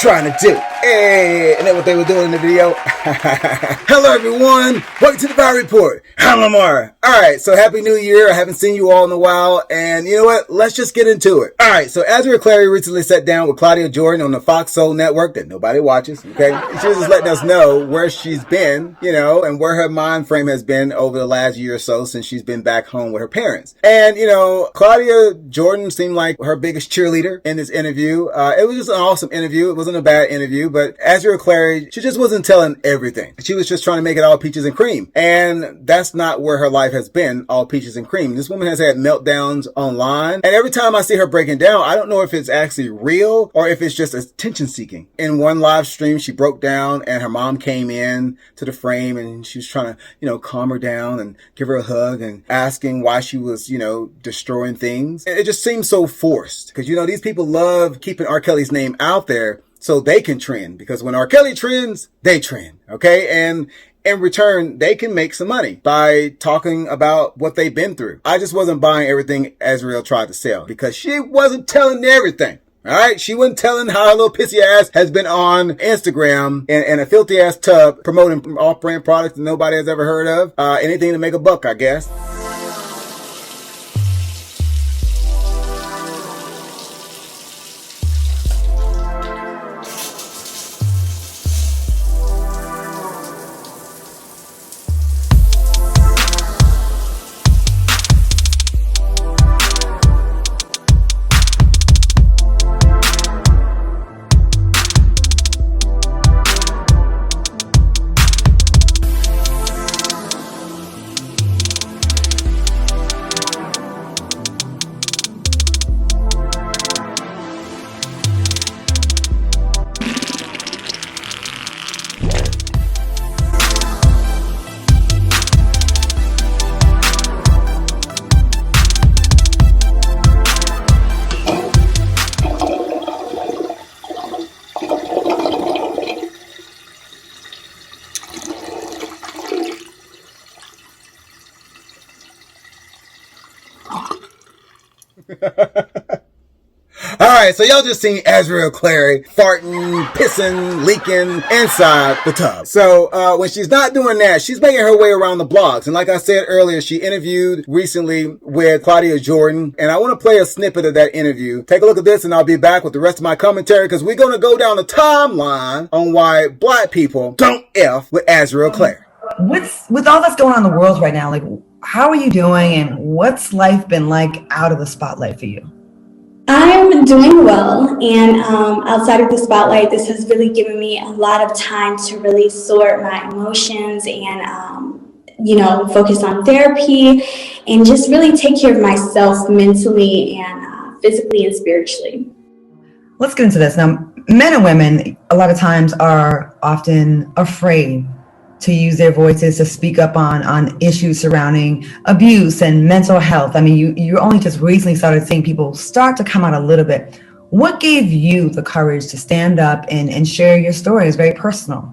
trying to do. Hey, and then what they were doing in the video. Hello everyone, welcome to the Power Report. I'm Lamar. Alright, so happy new year. I haven't seen you all in a while, and you know what? Let's just get into it. Alright, so Azriel Clary recently sat down with Claudia Jordan on the Fucq Soul Network that nobody watches, okay? She was just letting us know where she's been, you know, and where her mind frame has been over the last year or so since she's been back home with her parents. And, you know, Claudia Jordan seemed like her biggest cheerleader in this interview. It was just an awesome interview. It wasn't a bad interview, but Azriel Clary, she just wasn't telling everything. She was just trying to make it all peaches and cream. And that's not where her life has been, all peaches and cream. This woman has had meltdowns online. And every time I see her breaking down, I don't know if it's actually real or if it's just attention seeking. In one live stream, she broke down and her mom came in to the frame and she was trying to, you know, calm her down and give her a hug and asking why she was, you know, destroying things. It just seems so forced because, you know, these people love keeping R. Kelly's name out there so they can trend, because when R. Kelly trends, they trend, okay? And in return, they can make some money by talking about what they've been through. I just wasn't buying everything Azriel tried to sell because she wasn't telling everything. All right. She wasn't telling how her little pissy ass has been on Instagram in a filthy ass tub promoting off-brand products that nobody has ever heard of. Anything to make a buck, I guess. Alright, so y'all just seen Azriel Clary farting, pissing, leaking inside the tub. So when she's not doing that, she's making her way around the blogs. And like I said earlier, she interviewed recently with Claudia Jordan. And I want to play a snippet of that interview. Take a look at this and I'll be back with the rest of my commentary because we're going to go down the timeline on why black people don't F with Azriel Clary. With all that's going on in the world right now, like, how are you doing and what's life been like out of the spotlight for you? I'm doing well, and outside of the spotlight, this has really given me a lot of time to really sort my emotions and, you know, focus on therapy and just really take care of myself mentally and physically and spiritually. Let's get into this. Now, men and women, a lot of times, are often afraid to use their voices to speak up on issues surrounding abuse and mental health. I mean, you only just recently started seeing people start to come out a little bit. What gave you the courage to stand up and share your story? It's very personal.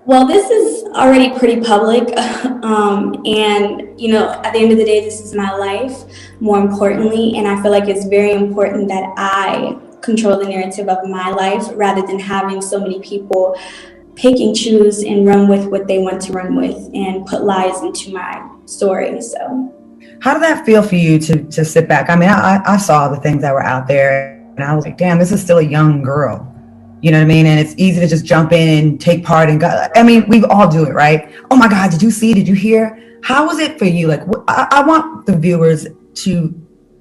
Well, this is already pretty public. And, you know, at the end of the day, this is my life, more importantly. And I feel like it's very important that I control the narrative of my life rather than having so many people pick and choose and run with what they want to run with and put lies into my story. So how did that feel for you to sit back? I mean, I saw the things that were out there and I was like, damn, this is still a young girl. You know what I mean? And it's easy to just jump in and take part and go. I mean, we all do it, right? Oh my God, did you see? Did you hear? How was it for you? Like, I want the viewers to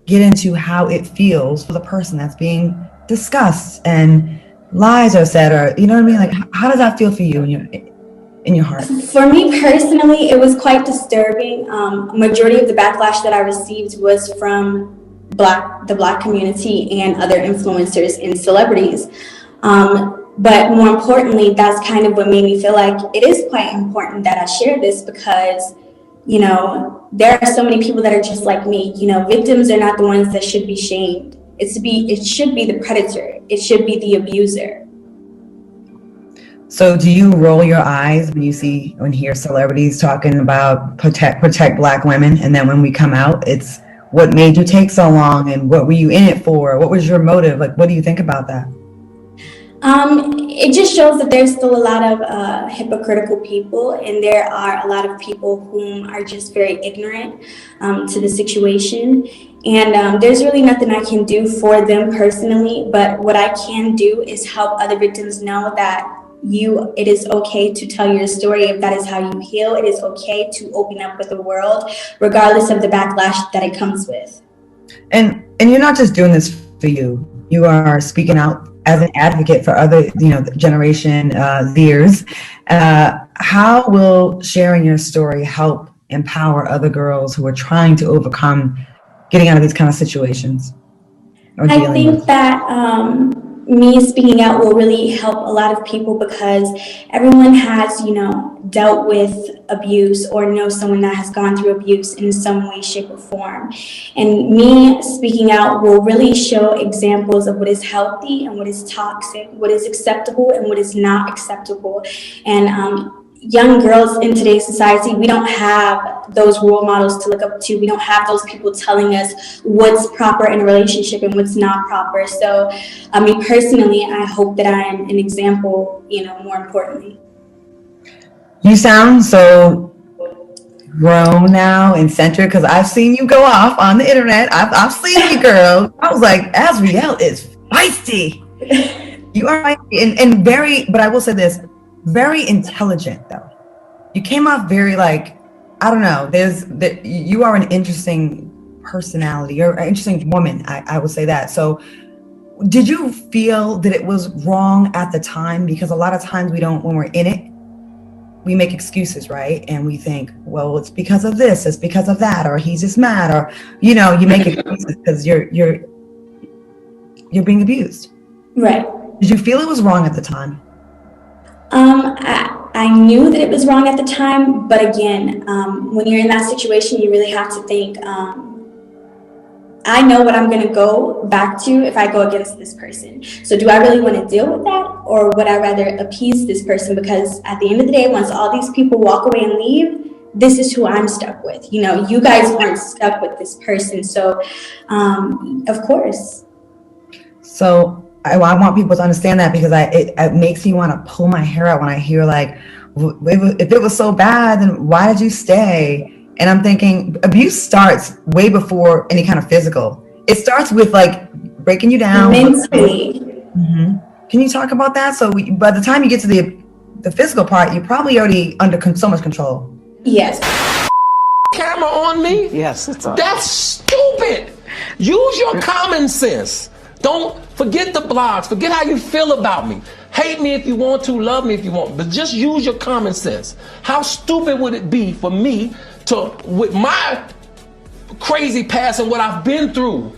get into how it feels for the person that's being discussed and lies are said, or you know what I mean? Like, how does that feel for you in your heart? For me personally, it was quite disturbing. Majority of the backlash that I received was from the Black community and other influencers and celebrities. But more importantly, that's kind of what made me feel like it is quite important that I share this because, you know, there are so many people that are just like me. You know, victims are not the ones that should be shamed. It should be the predator. It should be the abuser. So do you roll your eyes when you see and hear celebrities talking about protect Black women, and then when we come out, it's what made you take so long and what were you in it for? What was your motive? Like, what do you think about that? It just shows that there's still a lot of hypocritical people, and there are a lot of people whom are just very ignorant to the situation. And there's really nothing I can do for them personally, but what I can do is help other victims know that it is okay to tell your story if that is how you heal. It is okay to open up with the world, regardless of the backlash that it comes with. And you're not just doing this for you. You are speaking out as an advocate for other, generation Zers. How will sharing your story help empower other girls who are trying to overcome getting out of these kind of situations? I think that me speaking out will really help a lot of people, because everyone has, dealt with abuse or knows someone that has gone through abuse in some way, shape, or form. And me speaking out will really show examples of what is healthy and what is toxic, what is acceptable and what is not acceptable. And young girls in today's society, we don't have those role models to look up to. We don't have those people telling us what's proper in a relationship and what's not proper. So, personally, I hope that I am an example, more importantly. You sound so grown now and centered, because I've seen you go off on the internet. I've seen you, girl. I was like, Azriel is feisty. You are feisty and very, but I will say this, very intelligent though. You came off very I don't know, you are an interesting personality. You're an interesting woman. I would say that. So did you feel that it was wrong at the time? Because a lot of times when we're in it, we make excuses, right? And we think, well, it's because of this, it's because of that, or he's just mad, or you make excuses because you're being abused. Right. Did you feel it was wrong at the time? I knew that it was wrong at the time, but again, when you're in that situation, you really have to think, I know what I'm going to go back to if I go against this person. So do I really want to deal with that, or would I rather appease this person? Because at the end of the day, once all these people walk away and leave, this is who I'm stuck with. You guys aren't stuck with this person. So, of course. So I want people to understand that, because it makes me want to pull my hair out when I hear if it was so bad, then why did you stay? And I'm thinking abuse starts way before any kind of physical. It starts with breaking you down mentally. Mm-hmm. Can you talk about that? So by the time you get to the physical part, you're probably already under so much control. Yes. Camera on me? Yes, it's on. That's stupid. Use your common sense. Don't forget the blogs. Forget how you feel about me. Hate me if you want to, love me if you want, but just use your common sense. How stupid would it be for me to, with my crazy past and what I've been through,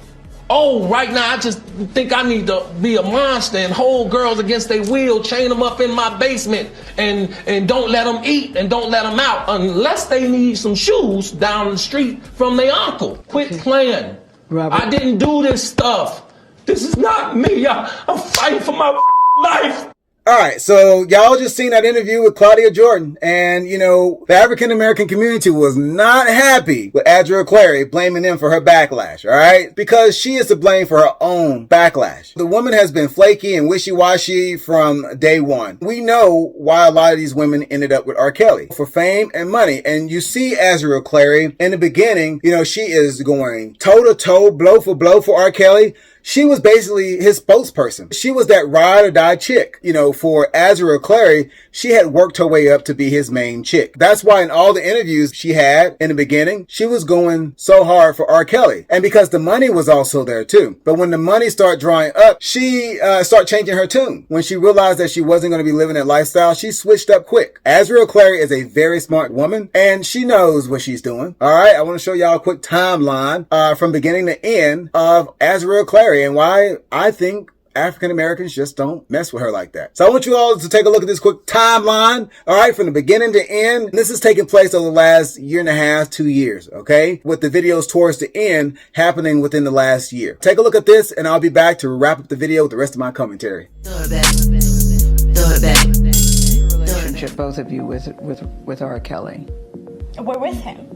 right now I just think I need to be a monster and hold girls against their will, chain them up in my basement and don't let them eat and don't let them out unless they need some shoes down the street from their uncle. Quit playing. Robert. I didn't do this stuff. This is not me. I'm fighting for my life. All right, so y'all just seen that interview with Claudia Jordan, and the African American community was not happy with Azriel Clary, blaming them for her backlash, all right? Because she is to blame for her own backlash. The woman has been flaky and wishy-washy from day one. We know why a lot of these women ended up with R. Kelly, for fame and money. And you see Azriel Clary in the beginning, she is going toe-to-toe, blow for R. Kelly. She was basically his spokesperson. She was that ride or die chick. For Azriel Clary, she had worked her way up to be his main chick. That's why in all the interviews she had in the beginning, she was going so hard for R. Kelly. And because the money was also there too. But when the money started drying up, she started changing her tune. When she realized that she wasn't going to be living that lifestyle, she switched up quick. Azriel Clary is a very smart woman, and she knows what she's doing. All right, I want to show y'all a quick timeline from beginning to end of Azriel Clary, and why I think African Americans just don't mess with her like that. So I want you all to take a look at this quick timeline, all right, from the beginning to end. This is taking place over the last year and a half, 2 years, okay, with the videos towards the end happening within the last year. Take a look at this, and I'll be back to wrap up the video with the rest of my commentary. Relationship, both of you, with R. Kelly. We're with him.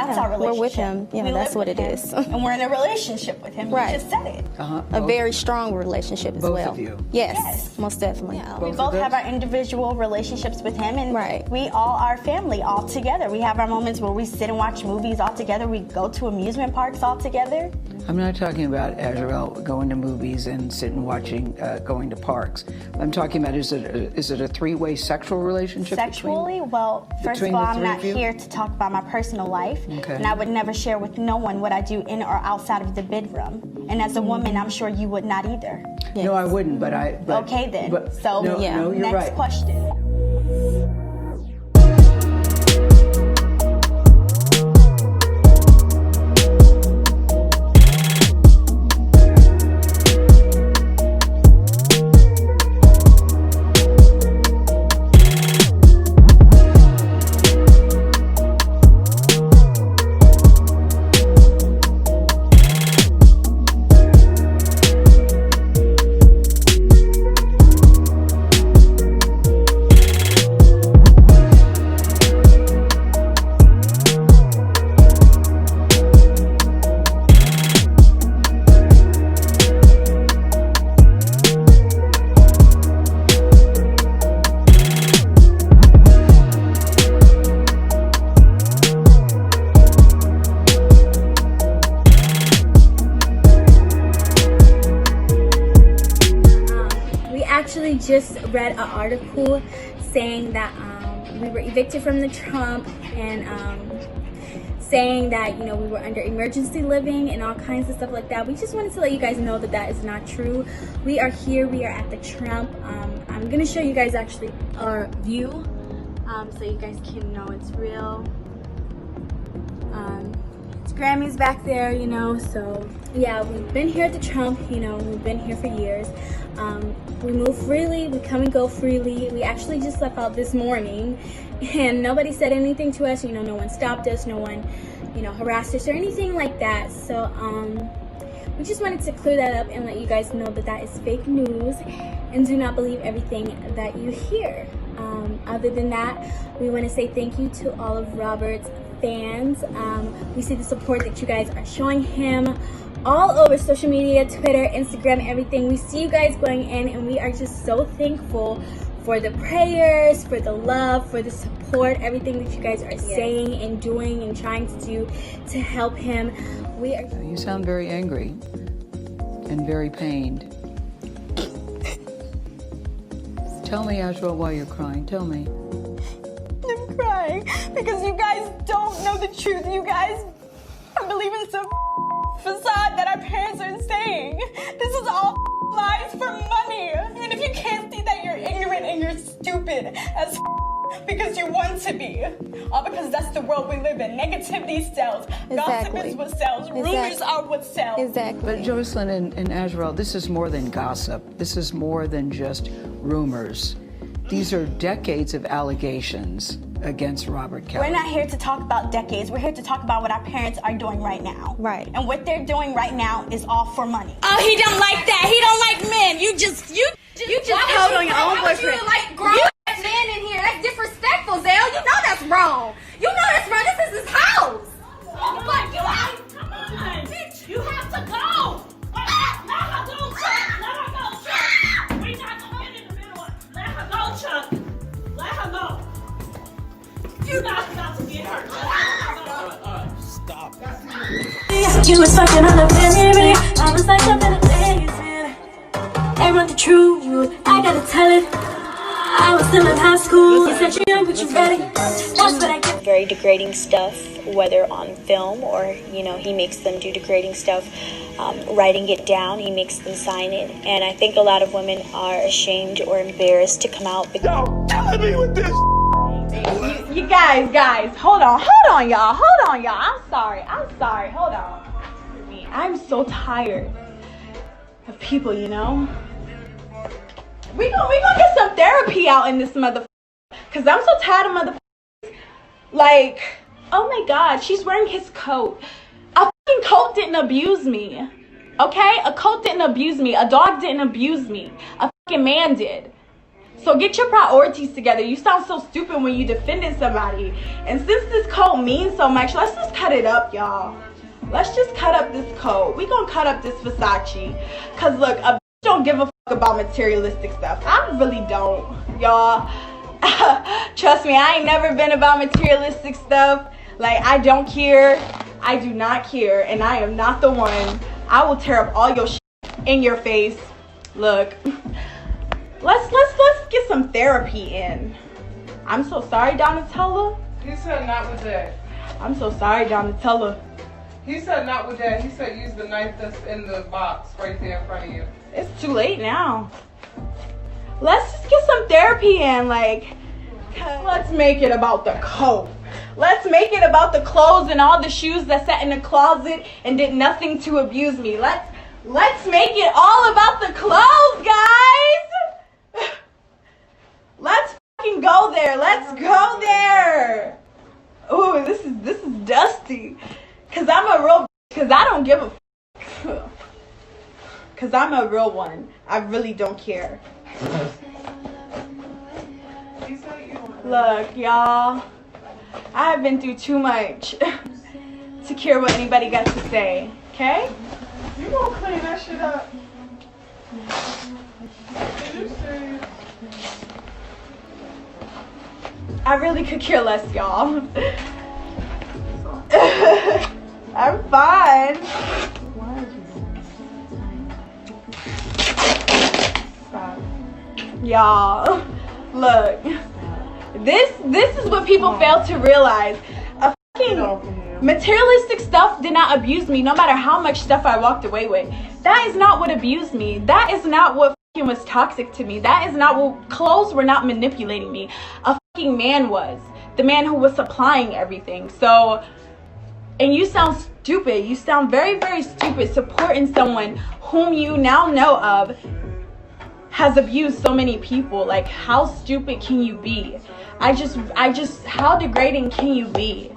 That's our relationship. We're with him. Yeah, We that's live what with it him, is. And we're in a relationship with him. Right. You just said it. A very strong relationship as Both well. of you? Yes, most definitely. We both have our individual relationships with him, and Right. we all are family all together. We have our moments where we sit and watch movies all together. We go to amusement parks all together. I'm not talking about Azriel going to movies and sitting watching, going to parks. I'm talking about is it a three-way sexual relationship? Sexually, well, first of between all, the I'm three not of you? here to talk about my personal life, Okay. and I would never share with no one what I do in or outside of the bedroom. And as a woman, I'm sure you would not either. No, I wouldn't. But Okay then. No, No, you're next right. question. We actually just read an article saying that we were evicted from the Trump and saying that, you know, we were under emergency living and all kinds of stuff like that. We just wanted to let you guys know that that is not true. We are here. We are at the Trump. I'm going to show you guys actually our view so you guys can know it's real. It's Grammy's back there, you know, so yeah, we've been here at the Trump, you know, we've been here for years. We move freely, we come and go freely. We actually just left out this morning and nobody said anything to us, you know, no one stopped us, no one, you know, harassed us or anything like that. So we just wanted to clear that up and let you guys know that that is fake news and do not believe everything that you hear. Other than that, we want to say thank you to all of Robert's fans. We see the support that you guys are showing him all over social media, Twitter, Instagram, everything. We see you guys going in and we are just so thankful for the prayers, for the love, for the support, everything that you guys are saying and doing and trying to do to help him. We are. You sound very angry and very pained. Tell me, Azriel, why you're crying. Tell me. I'm crying because you guys don't know the truth. You guys are believing some facade that our parents are saying. This is all lies for money. And if you can't see that, you're ignorant and you're stupid as because you want to be. All because that's the world we live in. Negativity sells. Gossip is what sells. Rumors are what sells. Exactly. But Jocelyn and Azriel, this is more than gossip. This is more than just rumors. These are decades of allegations against Robert Kelly. We're not here to talk about decades. We're here to talk about what our parents are doing right now. Right. And what they're doing right now is all for money. Oh, he don't like that. He don't like men. You just told on your own boyfriend. Like grown man in here. That's disrespectful, Zell. You know that's wrong. You know that's wrong. This is his house. Like you out. Come on, bitch. You have to go. Let her go, Chuck. Let her go, Chuck. We not gonna get in the middle of it. Let her go, Chuck. Let her go. You're not about to get hurt. Stop. You was fucking on the baby. I was like, I'm in a lazy. I want the truth. I gotta tell it. I was still in high school. You said you're young, but you're ready. That's what I get. Very degrading stuff, whether on film or, you know, he makes them do degrading stuff. Writing it down, he makes them sign it. And I think a lot of women are ashamed or embarrassed to come out. Yo, killing me with this. You guys, hold on, y'all. I'm sorry, hold on. I'm so tired of people, you know? We gonna get some therapy out in this motherfucker. Cause I'm so tired of motherfuckers. Like, oh my God, she's wearing his coat. A fucking coat didn't abuse me. Okay? A coat didn't abuse me. A dog didn't abuse me. A fucking man did. So get your priorities together. You sound so stupid when you defending somebody. And since this coat means so much, let's just cut it up, y'all. Let's just cut up this coat. We gonna cut up this Versace. Cause look, a bitch don't give a fuck about materialistic stuff. I really don't, y'all. Trust me, I ain't never been about materialistic stuff. Like, I don't care. I do not care. And I am not the one. I will tear up all your shit in your face. Look. Let's get some therapy in. I'm so sorry, Donatella. He said not with that. I'm so sorry, Donatella. He said not with that. He said use the knife that's in the box right there in front of you. It's too late now. Let's just get some therapy in. Like, let's make it about the coat. Let's make it about the clothes and all the shoes that sat in the closet and did nothing to abuse me. Let's make it all about the clothes, guys. Let's fucking go there. Let's go there. Ooh, this is dusty. Cause I'm a real. Cause I don't give a. Cause I'm a real one. I really don't care. Look, y'all. I have been through too much to care what anybody got to say. Okay? You gonna clean that shit up? Did you say? I really could care less, y'all. I'm fine. Stop. Y'all, look. This is what people fail to realize. A fucking materialistic stuff did not abuse me, no matter how much stuff I walked away with. That is not what abused me. That is not what fucking was toxic to me. That is not what, clothes were not manipulating me. A fucking man was. The man who was supplying everything. So, and you sound stupid. You sound very, very stupid supporting someone whom you now know of has abused so many people. Like, how stupid can you be? I just, how degrading can you be?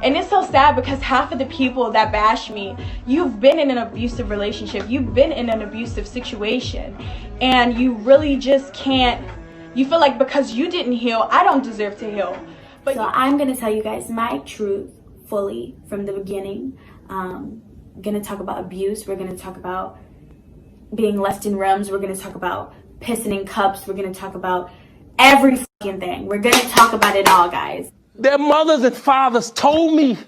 And it's so sad because half of the people that bash me, you've been in an abusive relationship. You've been in an abusive situation. And you really just can't, you feel like because you didn't heal, I don't deserve to heal. But so I'm going to tell you guys my truth fully from the beginning. I'm going to talk about abuse. We're going to talk about being left in rooms. We're going to talk about pissing in cups. We're going to talk about every fucking thing. We're going to talk about it all, guys. Their mothers and fathers told me,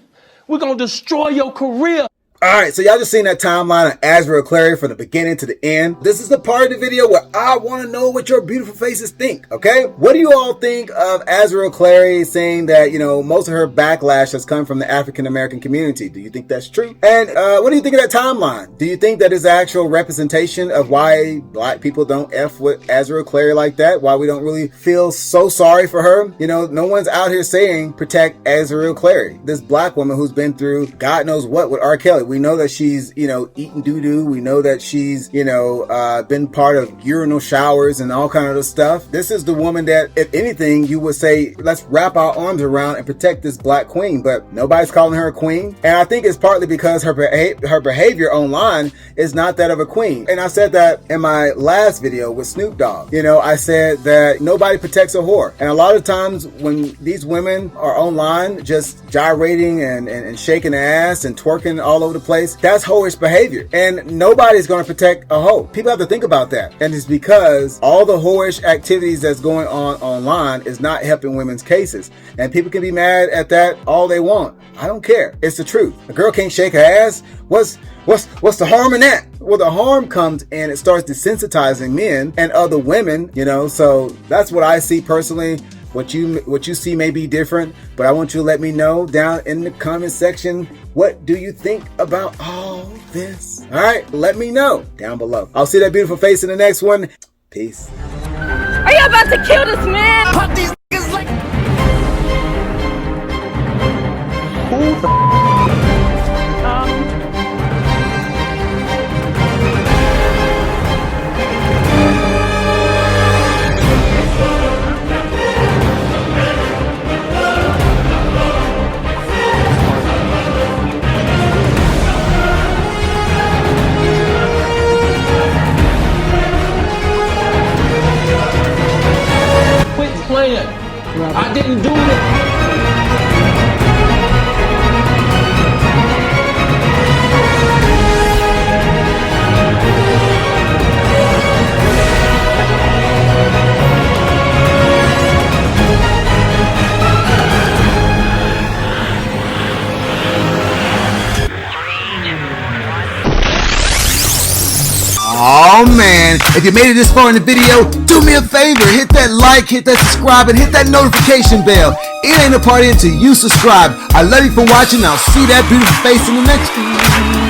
we're going to destroy your career. Alright, so y'all just seen that timeline of Azriel Clary from the beginning to the end. This is the part of the video where I want to know what your beautiful faces think, okay? What do you all think of Azriel Clary saying that, you know, most of her backlash has come from the African American community? Do you think that's true? And what do you think of that timeline? Do you think that is actual representation of why black people don't F with Azriel Clary like that? Why we don't really feel so sorry for her? You know, no one's out here saying protect Azriel Clary, this black woman who's been through God knows what with R. Kelly. We know that she's, you know, eating doo-doo. We know that she's, you know, been part of urinal showers and all kind of stuff. This is the woman that, if anything, you would say, let's wrap our arms around and protect this black queen. But nobody's calling her a queen. And I think it's partly because her behavior online is not that of a queen. And I said that in my last video with Snoop Dogg. You know, I said that nobody protects a whore. And a lot of times when these women are online just gyrating and shaking their ass and twerking all over the place, that's whorish behavior, and nobody's going to protect a hoe. People have to think about that. And it's because all the whorish activities that's going on online is not helping women's cases, and people can be mad at that all they want. I don't care. It's the truth. A girl can't shake her ass. What's the harm in that? Well, the harm comes and it starts desensitizing men and other women, you know. So that's what I see personally. What you see may be different, but I want you to let me know down in the comment section, what do you think about all this? All right, let me know down below. I'll see that beautiful face in the next one. Peace. Are you about to kill this man? Pop these niggas like... Who the when? I didn't do it. Oh man, if you made it this far in the video, do me a favor, hit that like, hit that subscribe, and hit that notification bell. It ain't a party until you subscribe. I love you for watching. I'll see that beautiful face in the next one.